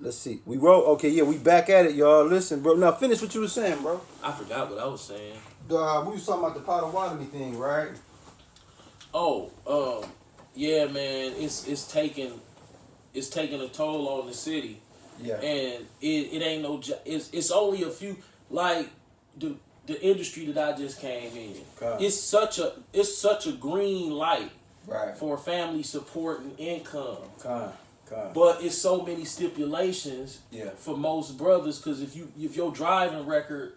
Let's see. We wrote. Okay, yeah, we back at it, y'all. Listen, bro. Now finish what you were saying, bro. I forgot what I was saying. We was talking about the Potawatomi thing, right? Oh, yeah, man. It's taking a toll on the city. Yeah. And it ain't no. It's only a few like the industry that I just came in. God. It's such a green light. Right. For family support and income. God. But it's so many stipulations for most brothers, because if your driving record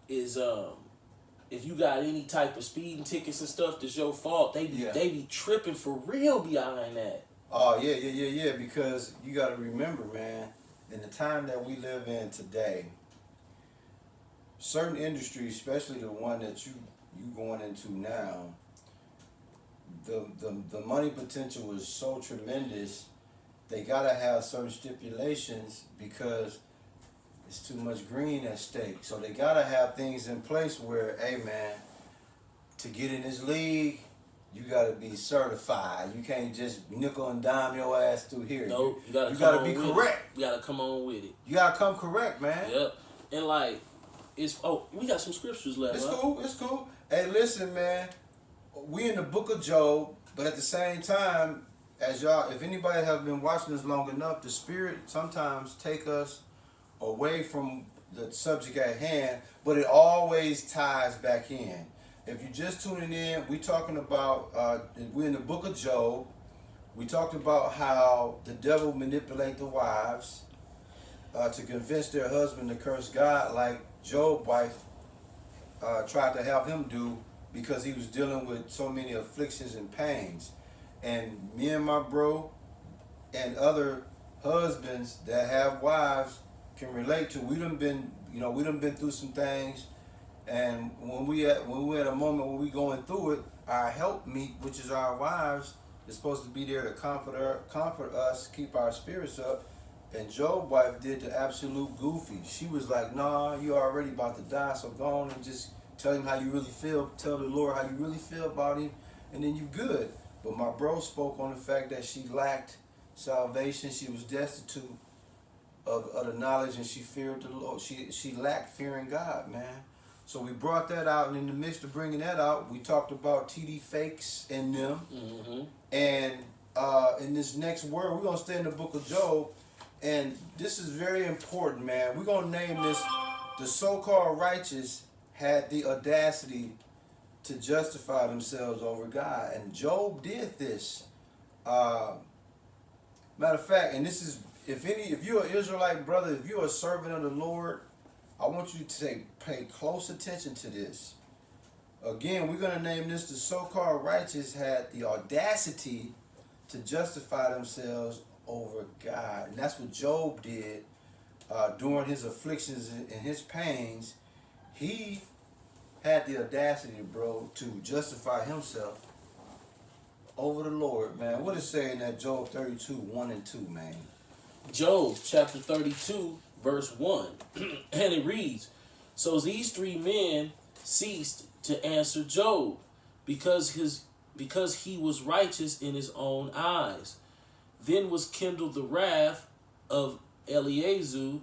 is if you got any type of speeding tickets and stuff, that's your fault. They be tripping for real behind that. Oh yeah. Because you got to remember, man, in the time that we live in today, certain industries, especially the one that you going into now, the money potential is so tremendous. They gotta have certain stipulations because it's too much green at stake. So they gotta have things in place where, hey man, to get in this league, you gotta be certified. You can't just nickel and dime your ass through here. No, you gotta be correct. You gotta come on with it. You gotta come correct, man. Yep. And like, we got some scriptures left. It's cool. Hey, listen, man. We in the book of Job, but at the same time, as y'all, if anybody have been watching us long enough, the Spirit sometimes take us away from the subject at hand, but it always ties back in. If you're just tuning in, we talking about, we're in the book of Job. We talked about how the devil manipulate the wives to convince their husband to curse God, like Job's wife tried to have him do, because he was dealing with so many afflictions and pains. And me and my bro and other husbands that have wives can relate to. We done been through some things, and when we at a moment when we going through it, our helpmeet, which is our wives, is supposed to be there to comfort us, keep our spirits up. And Job's wife did the absolute goofy. She was like, "Nah, you already about to die, so go on and just tell him how you really feel. Tell the Lord how you really feel about him, and then you good." But my bro spoke on the fact that she lacked salvation. She was destitute of the knowledge, and she feared the Lord. She lacked fearing God, man. So we brought that out, and in the midst of bringing that out, we talked about TD fakes and them. Mm-hmm. And in this next word, we're going to stay in the book of Job. And this is very important, man. We're going to name this, the so-called righteous had the audacity to justify themselves over God. And Job did this. Matter of fact, and this is, if you're an Israelite brother, if you're a servant of the Lord, I want you to pay close attention to this. Again, we're going to name this, the so-called righteous had the audacity to justify themselves over God. And that's what Job did during his afflictions and his pains. He had the audacity, bro, to justify himself over the Lord, man. What is saying that Job 32, 1 and 2, man? Job chapter 32, verse 1. And it reads, "So these three men ceased to answer Job, because he was righteous in his own eyes. Then was kindled the wrath of Elihu,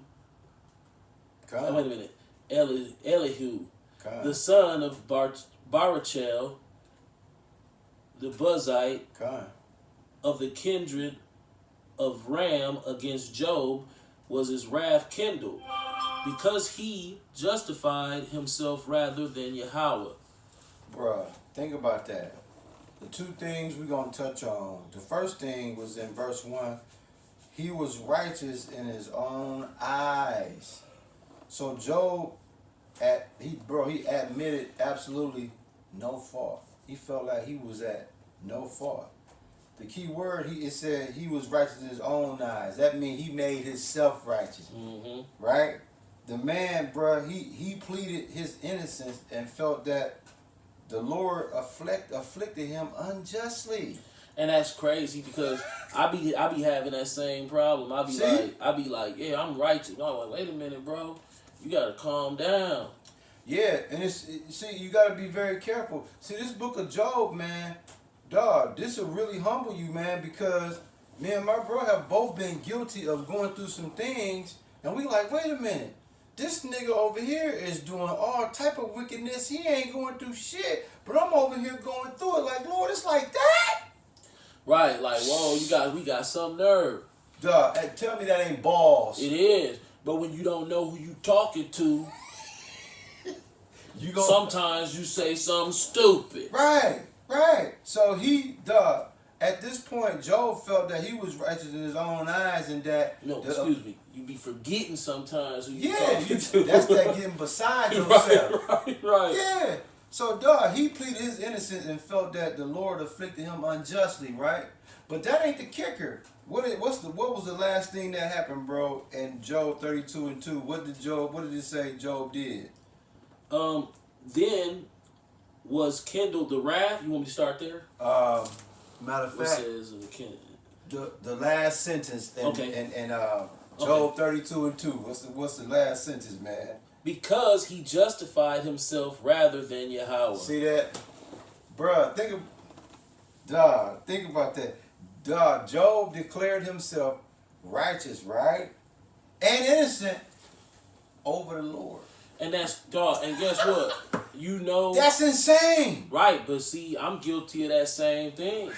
the son of Barachel, the Buzite, of the kindred of Ram, against Job was his wrath kindled, because he justified himself rather than Yahweh." Bruh, think about that. The two things we're going to touch on. The first thing was in verse 1. He was righteous in his own eyes. So Job, he admitted absolutely no fault. He felt like he was at no fault. The key word, it said he was righteous in his own eyes. That means he made himself righteous. Mm-hmm. Right? The man, bruh, he pleaded his innocence and felt that the Lord afflicted him unjustly. And that's crazy, because I be having that same problem. I be like, yeah, I'm righteous. I'm like, wait a minute, bro. You gotta calm down. Yeah, and you gotta be very careful. See, this book of Job, man, dog, this will really humble you, man, because me and my bro have both been guilty of going through some things, and we like, wait a minute, this nigga over here is doing all type of wickedness. He ain't going through shit, but I'm over here going through it. Like, Lord, it's like that. Right, like, whoa, we got some nerve. Duh, and tell me that ain't balls. It is, but when you don't know who you talking to, sometimes you say something stupid. Right. So at this point, Job felt that he was righteous in his own eyes, and that excuse me, you be forgetting sometimes who you yeah, talking to. that's that getting beside yourself. Right. Yeah. So he pleaded his innocence and felt that the Lord afflicted him unjustly, right? But that ain't the kicker. What was the last thing that happened, bro? In Job 32:2, what did it say Job did? Then was kindled the wrath. You want me to start there? Matter of What fact, says the last sentence in Job 32:2. What's the last sentence, man? Because he justified himself rather than Yahweh. See that, bruh? Think about that. Job declared himself righteous, right, and innocent over the Lord. And that's dog. And guess what? You know That's insane. Right, but see, I'm guilty of that same thing.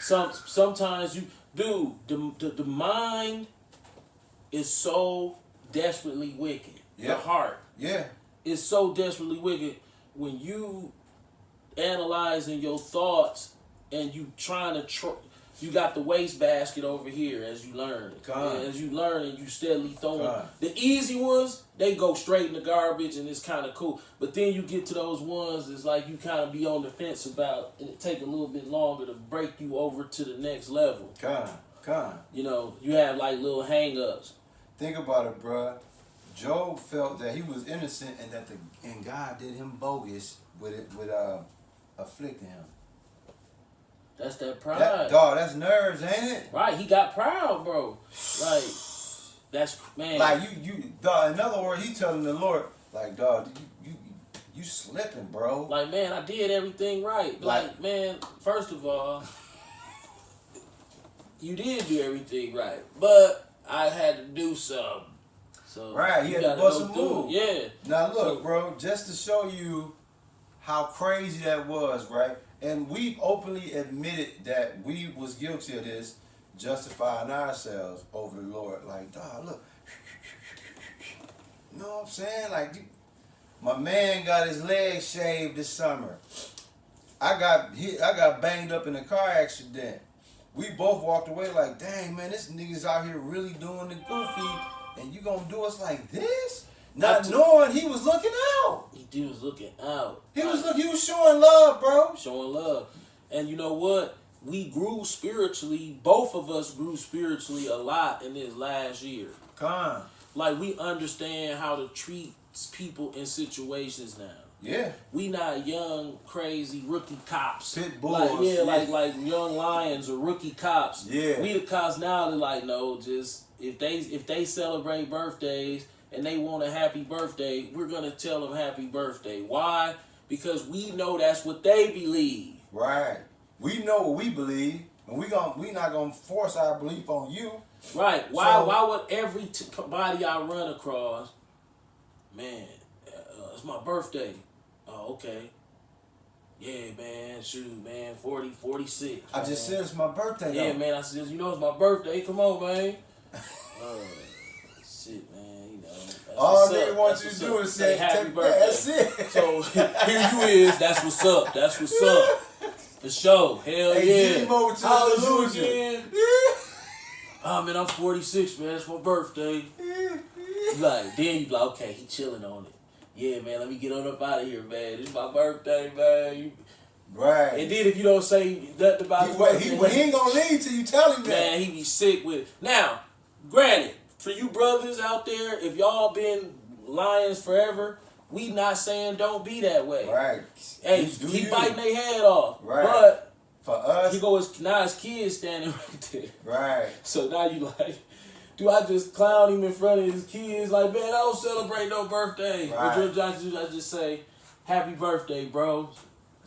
Sometimes the mind is so desperately wicked. Yeah. The heart. Yeah. Is so desperately wicked when you analyzing your thoughts and you trying to you got the wastebasket over here as you learn. And as you learn and you steadily throwing. The easy ones, they go straight in the garbage and it's kind of cool. But then you get to those ones, it's like you kind of be on the fence about, and it take a little bit longer to break you over to the next level. You know, you have like little hang-ups. Think about it, bruh. Job felt that he was innocent and God did him bogus with afflicting him. That's that pride. That's nerves, ain't it? Right, he got proud, bro. Like, that's, man. Like, in other words, he telling the Lord, like, dog, you slipping, bro. Like, man, I did everything right. Like, man, first of all, you did do everything right. But I had to do something. So right, he had to bust a move. Yeah. Now, look, bro, just to show you how crazy that was, right? And we've openly admitted that we was guilty of this, justifying ourselves over the Lord. Like, dog, look. You know what I'm saying? Like, my man got his legs shaved this summer. I got banged up in a car accident. We both walked away like, dang, man, this nigga's out here really doing the goofy, and you gonna do us like this? Not knowing he was looking out. He was looking out. He was showing love, bro. Showing love. And you know what? We grew spiritually. Both of us grew spiritually a lot in this last year. Like, we understand how to treat people in situations now. Yeah. We not young, crazy rookie cops. Pit bulls. Like young lions or rookie cops. Yeah. We the cops now. They're like, no, just if they celebrate birthdays and they want a happy birthday, we're gonna tell them happy birthday. Why? Because we know that's what they believe. Right. We know what we believe, and we not gonna force our belief on you. Right. Why would every body I run across, man, it's my birthday. Oh, okay. Yeah, man, shoot, man, 46. I just said it's my birthday. Yeah, man, I said, you know it's my birthday. Come on, man. Shit, man, you know. All they want you to do is say happy birthday. That's it. So here you is. That's what's up. That's what's up. For sure. Hell yeah. Give him over to the illusion. Oh, man, I'm 46, man. It's my birthday. Then you like, okay, he chilling on it. Yeah, man, let me get on up out of here, man. It's my birthday, man. Right. And then if you don't say nothing about his birthday, he ain't gonna leave till you tell him that. Man, he be sick with it. Now, granted, for you brothers out there, if y'all been lions forever, we not saying don't be that way. Right. Hey, keep biting their head off. Right. But for us, now his kids standing right there. Right. So now you like, do I just clown him in front of his kids? Like, man, I don't celebrate no birthday. Right. Or I just say, happy birthday, bro.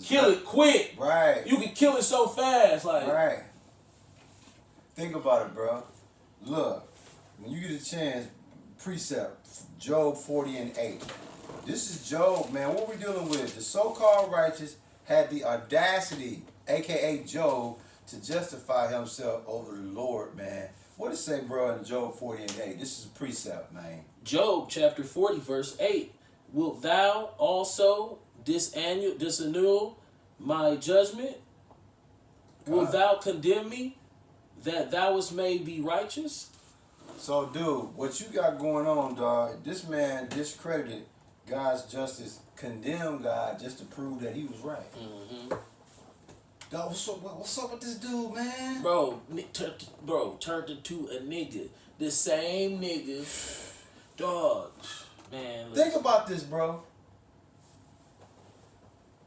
Kill it quick. Right. You can kill it so fast. Like, right. Think about it, bro. Look, when you get a chance, precept, Job 40 and 8. This is Job, man. What we dealing with? The so-called righteous had the audacity, aka Job, to justify himself over the Lord, man. What does it say, bro, in Job 40 and 8? This is a precept, man. Job chapter 40, verse 8. Wilt thou also disannul my judgment? Wilt thou condemn me, that thou may be righteous? So, dude, what you got going on, dog, this man discredited God's justice, condemned God just to prove that he was right. Mm-hmm. Dog, what's up with this dude, man? Bro, turned into a nigga. The same nigga. Dog, man. Think about this, bro.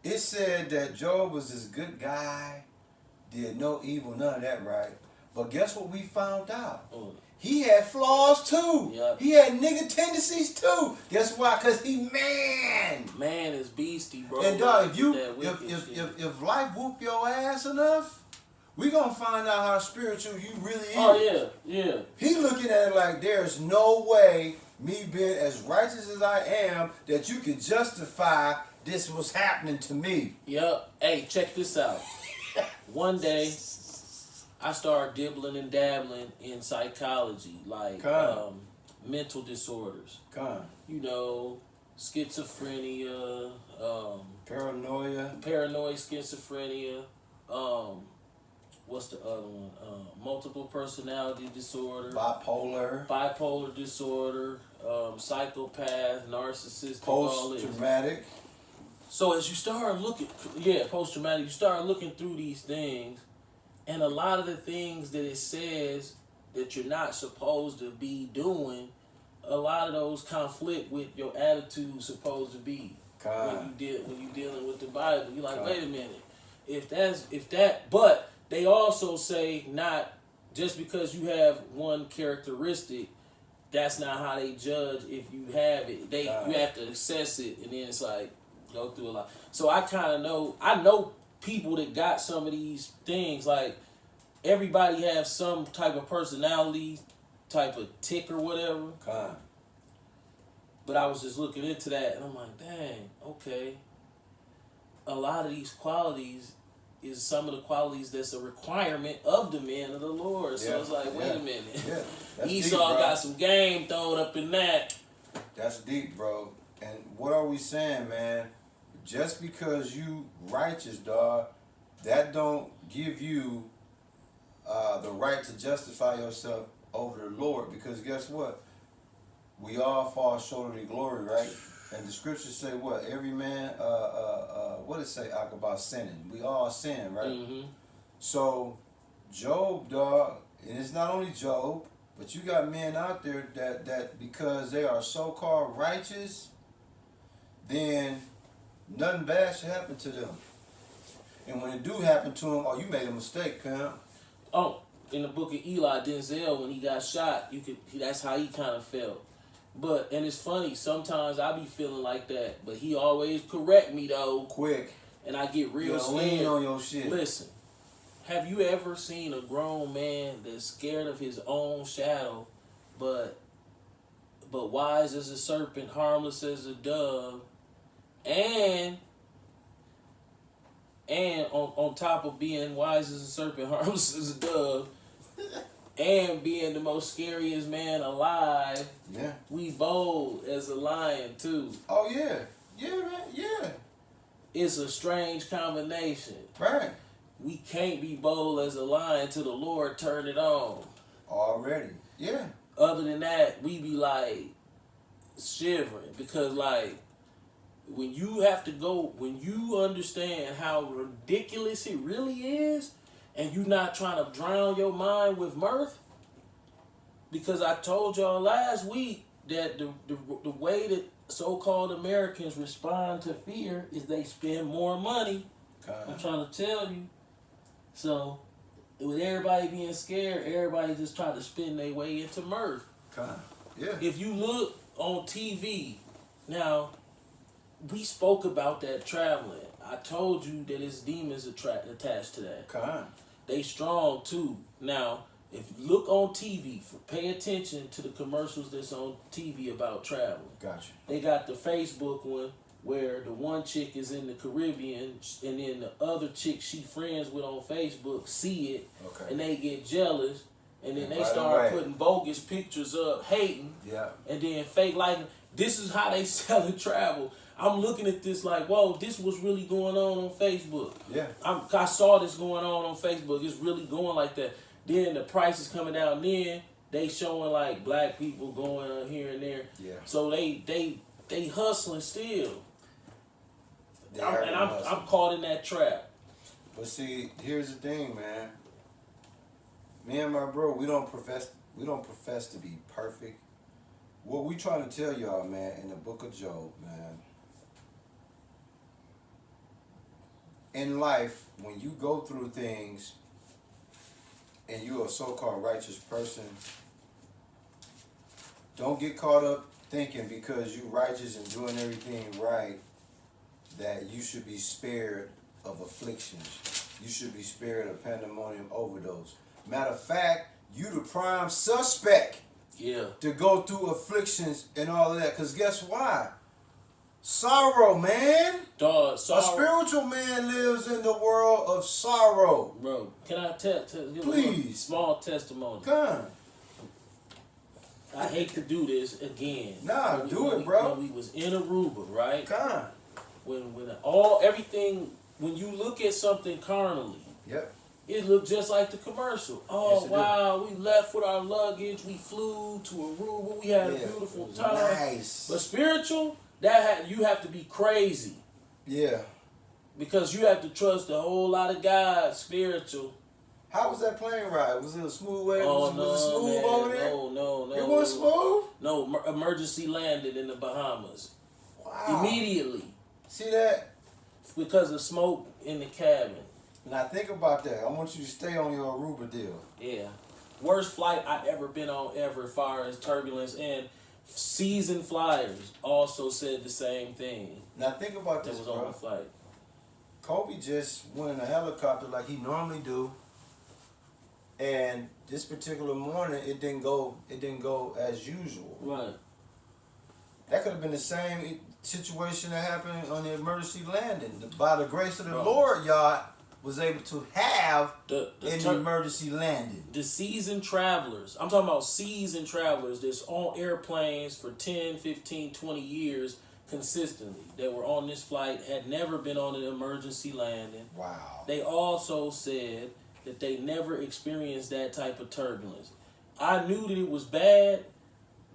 It said that Job was this good guy, did no evil, none of that, right? But guess what we found out? He had flaws too. Yep. He had nigga tendencies too. Guess why? Cause he man. Man is beastie, bro. And dog, if life whoop your ass enough, we gonna find out how spiritual you really is. Oh yeah. He looking at it like there's no way me being as righteous as I am that you could justify this was happening to me. Yep. Hey, check this out. One day, I started dibbling and dabbling in psychology, like mental disorders. You know, schizophrenia, paranoia, schizophrenia. What's the other one? Multiple personality disorder, bipolar disorder, psychopath, narcissistic, post-traumatic. So as you start looking, post-traumatic, you start looking through these things, and a lot of the things that it says that you're not supposed to be doing, a lot of those conflict with your attitude supposed to be. When you dealing with the Bible, you're like, wait a minute, but they also say not just because you have one characteristic, that's not how they judge if you have it. You have to assess it, and then it's like go through a lot. So I know people that got some of these things. Like everybody have some type of personality, type of tick or whatever. But I was just looking into that, and I'm like, dang, okay. A lot of these qualities is some of the qualities that's a requirement of the man of the Lord. So it's like, wait a minute. Yeah, Esau deep, got some game thrown up in that. That's deep, bro. And what are we saying, man? Just because you righteous, dog, that don't give you the right to justify yourself over the Lord. Because guess what? We all fall short of the glory, right? And the scriptures say what? Every man, what does it say about sinning? We all sin, right? Mm-hmm. So, Job, dog, and it's not only Job, but you got men out there that because they are so-called righteous, then nothing bad should happen to them. And when it do happen to them, oh, you made a mistake, pimp. Oh, in the book of Eli, Denzel, when he got shot, that's how he kind of felt. And it's funny, sometimes I be feeling like that, but he always correct me though. Quick. And I get real scared. Lean on your shit. Listen, have you ever seen a grown man that's scared of his own shadow, but wise as a serpent, harmless as a dove, and on top of being wise as a serpent, harmless as a dove, and being the most scariest man alive, we bold as a lion too. Oh yeah, man, yeah. It's a strange combination. Right. We can't be bold as a lion till the Lord turn it on. Already, yeah. Other than that, we be like shivering because like when you understand how ridiculous it really is, and you not trying to drown your mind with mirth, because I told y'all last week that the way that so-called Americans respond to fear is they spend more money. I'm trying to tell you. So with everybody being scared, everybody just trying to spin their way into mirth. Yeah. If you look on TV, now we spoke about that traveling. I told you that it's demons attached to that. They strong too. Now, If you look on TV, pay attention to the commercials that's on TV about traveling. Gotcha. They got the Facebook one where the one chick is in the Caribbean and then the other chick she friends with on Facebook see it and they get jealous and then they start putting bogus pictures up, hating, and then fake liking. This is how they selling travel. I'm looking at this like, whoa, this was really going on Facebook. Yeah. I saw this going on Facebook. It's really going like that. Then the price is coming down. Then they showing like black people going on here and there. Yeah. So they hustling still. I'm hustling. caught in that trap. But see, here's the thing, man. Me and my bro, we don't profess to be perfect. What we trying to tell y'all, man, in the book of Job, man. In life, when you go through things and you're a so-called righteous person, don't get caught up thinking because you're righteous and doing everything right that you should be spared of afflictions. You should be spared of pandemonium overdose. Matter of fact, you the prime suspect to go through afflictions and all of that. Because guess why? Sorrow, man. Dog, sorrow. A spiritual man lives in the world of sorrow. Bro, can I give Please. a small testimony? Come. I hate to do this again. Nah, do it, bro. When we was in Aruba, right? Come. When you look at something carnally, it looked just like the commercial. Oh, yes, wow, we left with our luggage, we flew to Aruba, we had a beautiful time. Nice. But spiritual, you have to be crazy. Yeah. Because you have to trust a whole lot of God, spiritual. How was that plane ride? Was it a smooth way? Oh, was it smooth man. over there? No. It wasn't smooth? No, emergency landed in the Bahamas. Wow. Immediately. See that? Because of smoke in the cabin. Now think about that. I want you to stay on your Aruba deal. Yeah. Worst flight I ever been on ever as far as turbulence, and seasoned flyers also said the same thing. Now think about this, that was on the flight. Kobe just went in a helicopter like he normally do. And this particular morning it didn't go as usual. Right. That could have been the same situation that happened on the emergency landing. By the grace of the Lord, y'all was able to have an emergency landing. The seasoned travelers, I'm talking about seasoned travelers that's on airplanes for 10, 15, 20 years consistently, that were on this flight, had never been on an emergency landing. Wow. They also said that they never experienced that type of turbulence. I knew that it was bad,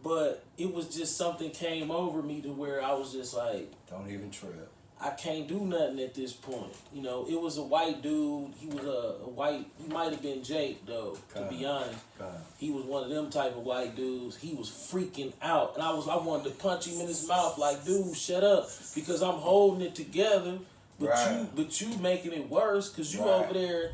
but it was just something came over me to where I was just like, don't even trip. I can't do nothing at this point. You know, it was a white dude. He was a white, he might have been Jake though, to be honest. He was one of them type of white dudes. He was freaking out. And I wanted to punch him in his mouth like, dude, shut up. Because I'm holding it together, but you making it worse because you over there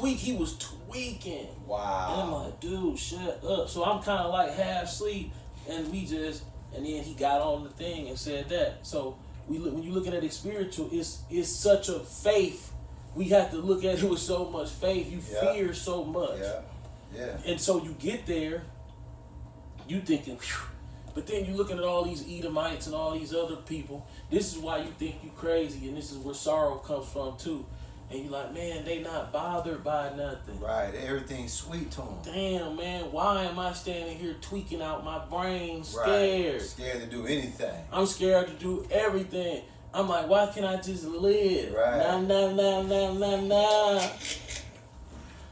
he was tweaking. Wow. And I'm like, dude, shut up. So I'm kind of like half asleep, and then he got on the thing and said that. So when you're looking at it spiritual, it's such a faith. We have to look at it with so much faith. You fear so much. Yeah. And so you get there, you thinking, whew. But then you're looking at all these Edomites and all these other people. This is why you think you crazy, and this is where sorrow comes from too. And you're like, man, they not bothered by nothing. Right, everything's sweet to them. Damn, man, why am I standing here tweaking out my brain, scared? Right. Scared to do anything. I'm scared to do everything. I'm like, why can't I just live? Right. Nah.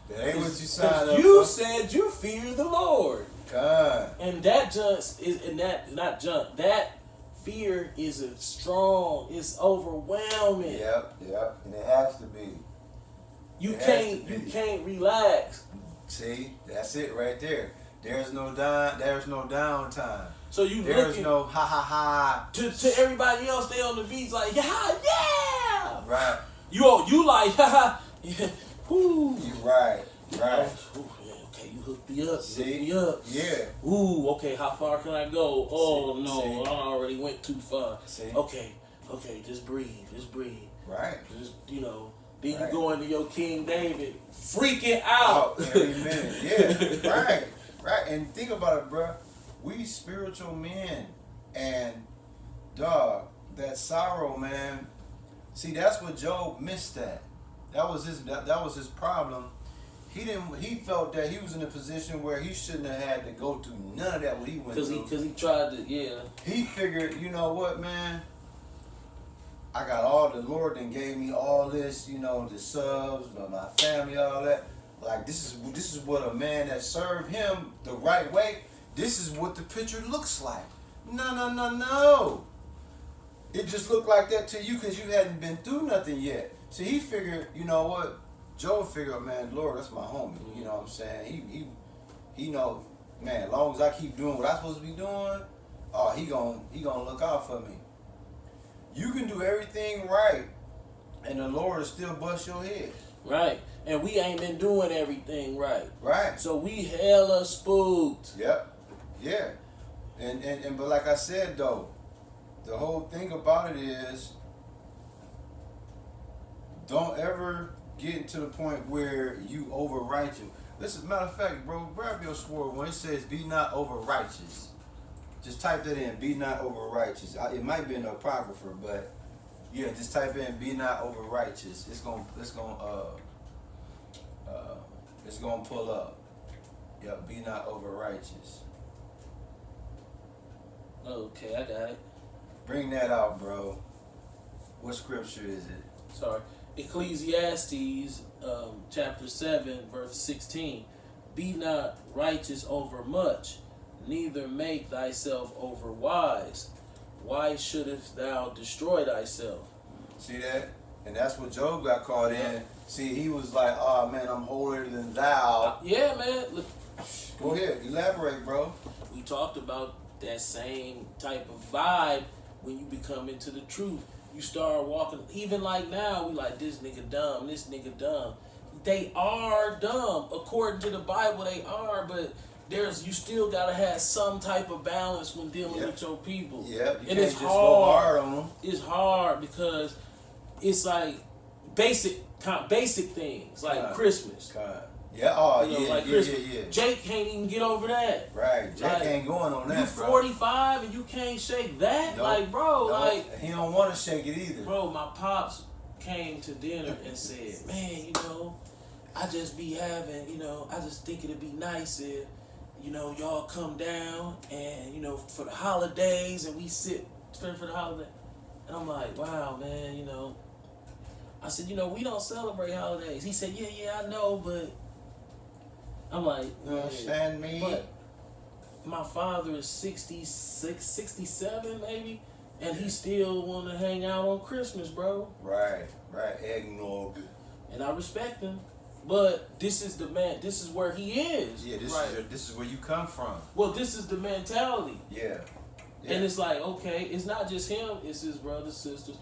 That ain't what you signed up You for. said you fear the Lord. God. And that that fear is strong, it's overwhelming. Yep, and it has to be. You can't relax. See, that's it right there. There's no downtime. So there's no ha. To everybody else, they on the beach like, yeah. Right. You like, haha. Yeah. Whoo. You right. Ooh, yeah, okay, you hooked me up. See? You hooked me up. Yeah. Ooh, okay, how far can I go? Oh, no, See? I already went too far. See? Okay, just breathe. Right. Just, Then Right. you go into your King David, freaking out. Amen. Yeah, right, right. And think about it, bro. We spiritual men, and dog, that sorrow, man. See, that's what Job missed at. That was his problem. He felt that he was in a position where he shouldn't have had to go through none of that what he went through. Because he tried to, yeah. He figured, you know what, man? I got all the Lord and gave me all this, you know, the subs, my family, all that. Like this is what a man that served him the right way. This is what the picture looks like. No. It just looked like that to you because you hadn't been through nothing yet. So he figured, you know what? Joe figured, man, Lord, that's my homie. You know what I'm saying? He know, man, as long as I keep doing what I'm supposed to be doing, oh, he gonna look out for me. You can do everything right, and the Lord will still bust your head. Right. And we ain't been doing everything right. Right. So we hella spooked. Yep. Yeah. And but like I said though, the whole thing about it is don't ever get to the point where you over righteous. Listen, matter of fact, bro, grab your sword when it says be not over righteous. Just type that in, be not over righteous. It might be in the Apocrypha, but yeah, just type in be not over righteous. It's gonna pull up. Yep, be not over righteous. Okay, I got it. Bring that out, bro. What scripture is it? Sorry. Ecclesiastes chapter 7, verse 16. Be not righteous over much, neither make thyself over wise. Why shouldest thou destroy thyself? See that? And that's what Job got caught in. See, he was like, oh man, I'm holier than thou. Yeah, man. Look, Go ahead, elaborate, bro. we talked about that same type of vibe when you become into the truth. You start walking, even like now, we like, this nigga dumb, this nigga dumb. They are dumb. According to the Bible, they are, but you still gotta have some type of balance when dealing with your people. Yeah, you and can't it's just go hard on them. It's hard because it's like basic things, like Christmas. God. Yeah, oh, You know, yeah, like yeah, Christmas. yeah. Jake can't even get over that. Right, Jake Like, ain't going on that, You bro. 45 and you can't shake that? Nope. Like, bro, Nope. like... He don't want to shake it either. Bro, my pops came to dinner and said, man, you know, I just be having, you know, I just think it'd be nice if, you know, y'all come down and, you know, for the holidays and we spend for the holiday. And I'm like, wow, man, you know. I said, you know, we don't celebrate holidays. He said, yeah, I know, but I'm like, You understand me? but my father is 66, 67 maybe, and he still want to hang out on Christmas, bro. Right, eggnog. And I respect him, but this is the man. This is where he is. Yeah, right. this is where you come from. Well, this is the mentality. Yeah. And it's like, okay, it's not just him. It's his brothers, sisters.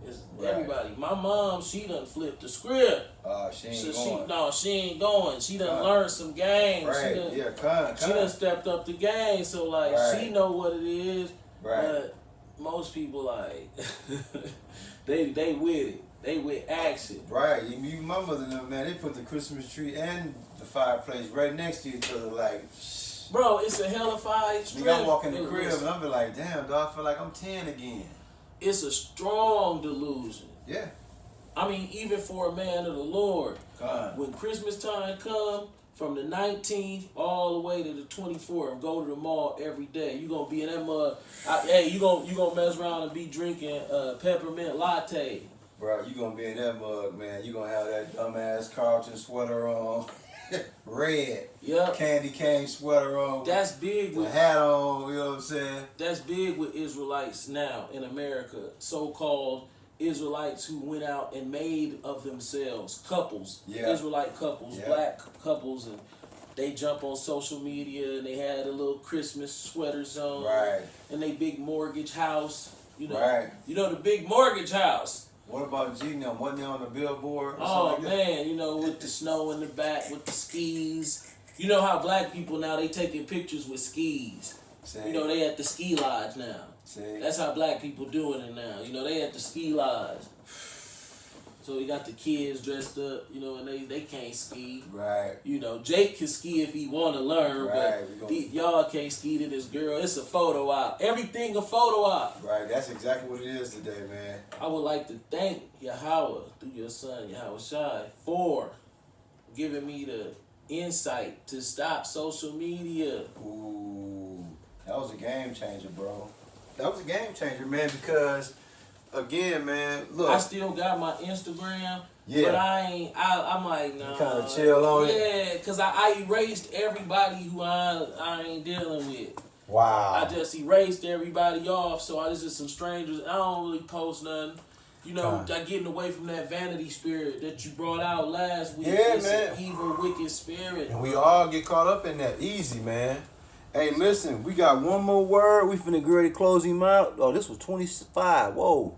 It's Right. everybody. My mom, she done flipped the script. She ain't going. She ain't going. She done learned some games. Right, She done stepped up the game. So, like, Right. she know what it is. Right. But most people, like, they with it. They with action. Right, my mother and them, man, they put the Christmas tree and the fireplace right next to each other, like. Bro, it's a hellified strip. I walk in the crib and I'm be like, damn, dog, I feel like I'm 10 again. It's a strong delusion. Yeah. I mean, even for a man of the Lord, God. when Christmas time come, from the 19th all the way to the 24th, go to the mall every day. You gonna be in that mud. Hey, you gonna mess around and be drinking peppermint latte. Bro, you gonna be in that mug, man. You gonna have that dumbass Carlton sweater on, red. Yep. Candy cane sweater on. That's big the with hat on. You know what I'm saying? That's big with Israelites now in America. So-called Israelites who went out and made of themselves couples, Yeah. Israelite couples, Yeah. black couples, and they jump on social media and they had a little Christmas sweaters on, Right. and they big mortgage house, you know, Right. you know the big mortgage house. What about G now? Wasn't he on the billboard? Or Oh something like that? man, you know, with the snow in the back, with the skis. You know how black people now they taking pictures with skis. See? You know they at the ski lodge now. See? That's how black people doing it now. You know, they at the ski lodge. So he got the kids dressed up, you know, and they can't ski. Right. You know, Jake can ski if he want to learn, Right. but y'all can't ski to this girl. It's a photo op. Everything a photo op. Right. That's exactly what it is today, man. I would like to thank Yahweh through your son Yahweh Shai for giving me the insight to stop social media. Ooh, that was a game changer, bro. That was a game changer, man, because again, man, look. I still got my Instagram, Yeah. but I'm like, nah. You kind of chill on it? Yeah, because I erased everybody who I ain't dealing with. Wow. I just erased everybody off, so I just some strangers. I don't really post nothing. You know, I getting away from that vanity spirit that you brought out last week. Yeah, It's man. an evil, wicked spirit. And we all get caught up in that. Easy, man. Hey, listen, we got one more word. We finna get ready to close him out. Oh, this was 25. Whoa.